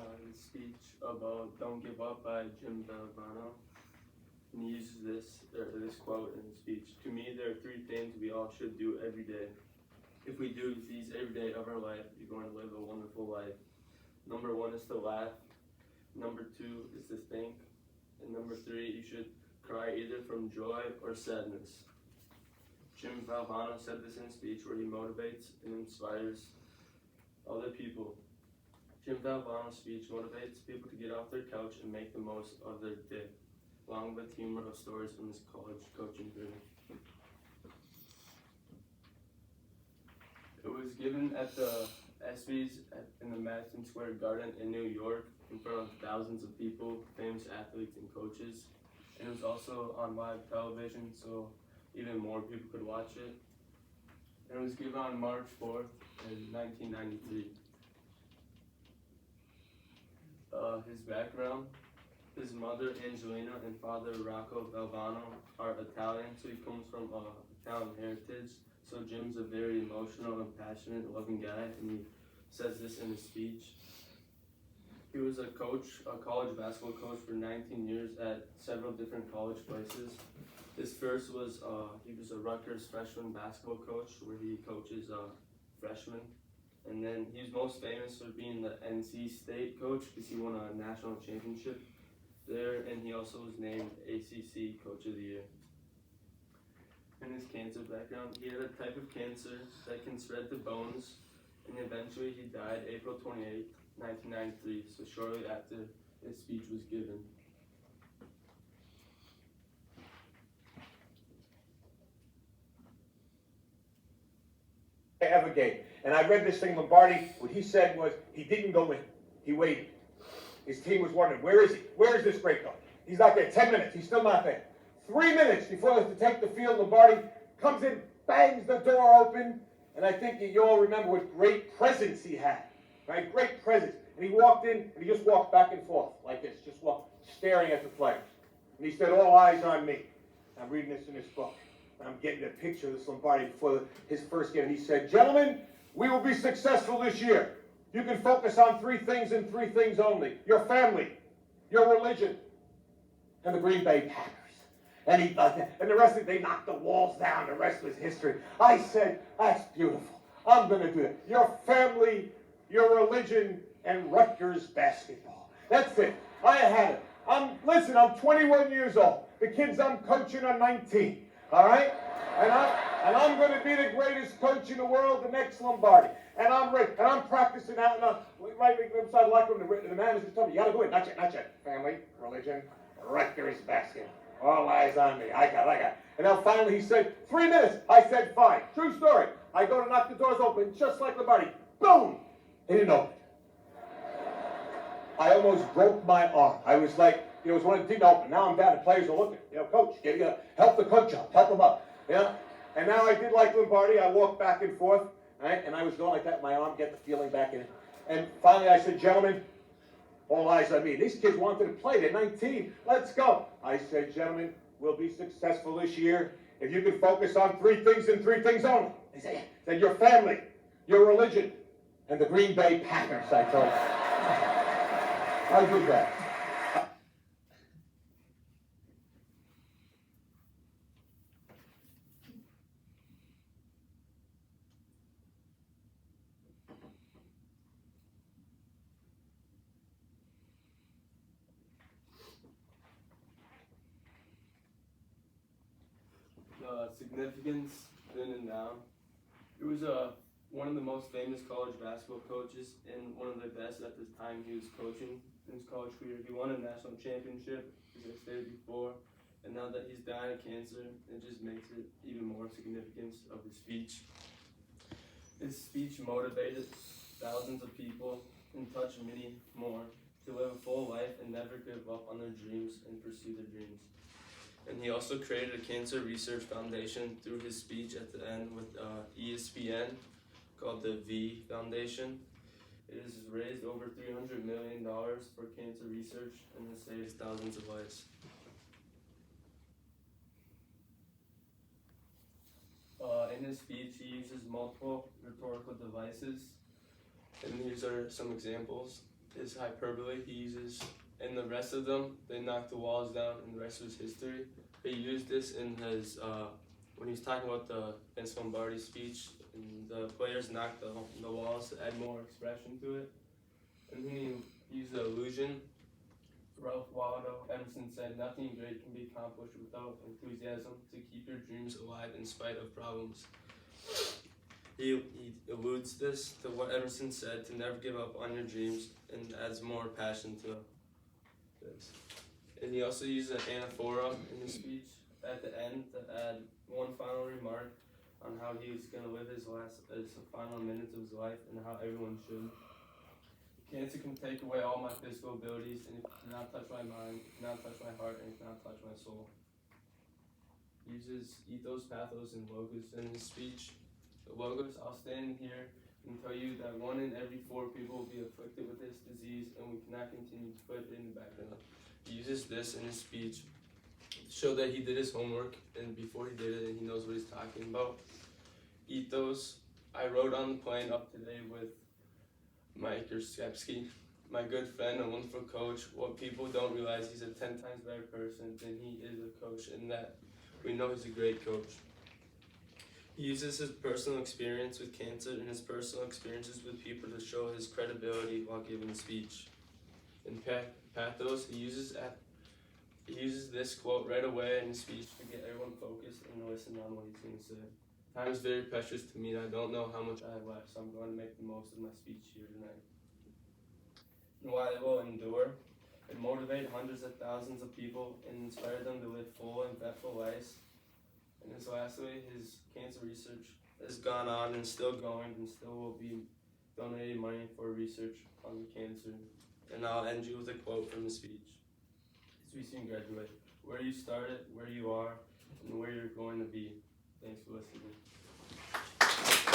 the speech about "Don't Give Up" by Jim Valvano, and he uses this quote in his speech. To me, there are three things we all should do every day. If we do these every day of our life, you're going to live a wonderful life. Number one is to laugh. Number two is to think. And number three, you should cry either from joy or sadness. Jim Valvano said this in a speech where he motivates and inspires other people. Jim Valvano's speech motivates people to get off their couch and make the most of their day, along with humor of stories from his college coaching career. It was given at the ESPYs in the Madison Square Garden in New York in front of thousands of people, famous athletes and coaches. And it was also on live television, so even more people could watch it. And it was given on March 4th in 1993. His background: his mother Angelina and father Rocco Valvano are Italian, so he comes from Italian heritage. So Jim's a very emotional and passionate, loving guy, and he says this in his speech. He was a college basketball coach for 19 years at several different college places. His first was, he was a Rutgers freshman basketball coach where he coaches freshmen. And then he's most famous for being the NC State coach because he won a national championship there, and he also was named ACC Coach of the Year. In his cancer background, he had a type of cancer that can spread to bones, and eventually he died April 28, 1993, so shortly after his speech was given. Ever gave. And I read this thing, Lombardi, what he said was he didn't go in. He waited. His team was wondering, where is he? Where is this great guy? He's not there. 10 minutes. He's still not there. 3 minutes before they have to take the field, Lombardi comes in, bangs the door open, and I think you all remember what great presence he had. Right? Great presence. And he walked in, and he just walked back and forth like this, just walked, staring at the players. And he said, all eyes on me. I'm reading this in his book. I'm getting a picture of this Lombardi before his first game. He said, gentlemen, we will be successful this year. You can focus on three things and three things only. Your family, your religion, and the Green Bay Packers. And he does that. And the rest of it, they knocked the walls down. The rest was history. I said, that's beautiful. I'm going to do that. Your family, your religion, and Rutgers basketball. That's it. I had it. Listen, I'm 21 years old. The kids I'm coaching are 19. All right? And I'm going to be the greatest coach in the world, the next Lombardi. And I'm ready. And I'm practicing out. And right inside the locker room, the manager told me, you got to go in. Not yet. Family, religion, Rutgers basketball. All eyes on me. I got it. And then finally he said, 3 minutes. I said, fine. True story. I go to knock the doors open, just like Lombardi. Boom! They didn't open. I almost broke my arm. I was like, it was when it didn't open. Now I'm down. The players are looking. Coach, help the coach up. Help him up. And now I did like Lombardi. I walked back and forth, right? And I was going like that. My arm, get the feeling back in it. And finally I said, gentlemen, all eyes on me. These kids wanted to play. They're 19. Let's go. I said, gentlemen, we'll be successful this year if you can focus on three things and three things only. They said, your family, your religion, and the Green Bay Packers, I told them. I did that. Significance then and now. He was one of the most famous college basketball coaches and one of the best at the time he was coaching in his college career. He won a national championship, as I stated before, and now that he's dying of cancer, it just makes it even more significance of his speech. His speech motivated thousands of people and touched many more to live a full life and never give up on their dreams and pursue their dreams. And he also created a cancer research foundation through his speech at the end with ESPN called the V Foundation. It has raised over $300 million for cancer research and has saved thousands of lives. In his speech, he uses multiple rhetorical devices, and these are some examples. is hyperbole he uses. And the rest of them, they knock the walls down, and the rest was history. He used this in his, when he's talking about the Vince Lombardi speech, and the players knocked the walls to add more expression to it. And then he used the illusion. Ralph Waldo Emerson said, "Nothing great can be accomplished without enthusiasm to keep your dreams alive in spite of problems." He alludes this to what Emerson said, to never give up on your dreams, and adds more passion to this. And he also used an anaphora in his speech at the end to add one final remark on how he was going to live his final minutes of his life, and how everyone should. "Cancer can take away all my physical abilities, and it cannot touch my mind, it cannot touch my heart, and it cannot touch my soul." He uses ethos, pathos, and logos in his speech. The logos: "I'll stand here and tell you that 1 in every 4 people will be afflicted with this disease, and we cannot continue to put it in the background." He uses this in his speech to show that he did his homework, and before he did it, he knows what he's talking about. Ethos: "I rode on the plane up today with Mike Yurskepsky, my good friend, a wonderful coach. What people don't realize, he's a 10 times better person than he is a coach, and that we know he's a great coach." He uses his personal experience with cancer and his personal experiences with people to show his credibility while giving a speech. In pathos, he uses this quote right away in his speech to get everyone focused and to listen on what he's going to say. "Time is very precious to me, and I don't know how much I have left, so I'm going to make the most of my speech here tonight." And why it will endure and motivate hundreds of thousands of people and inspire them to live full and eventful lives. And then lastly, his cancer research has gone on and still going, and still will be donating money for research on the cancer. And I'll end you with a quote from his speech. As we soon graduate, where you started, where you are, and where you're going to be. Thanks for listening.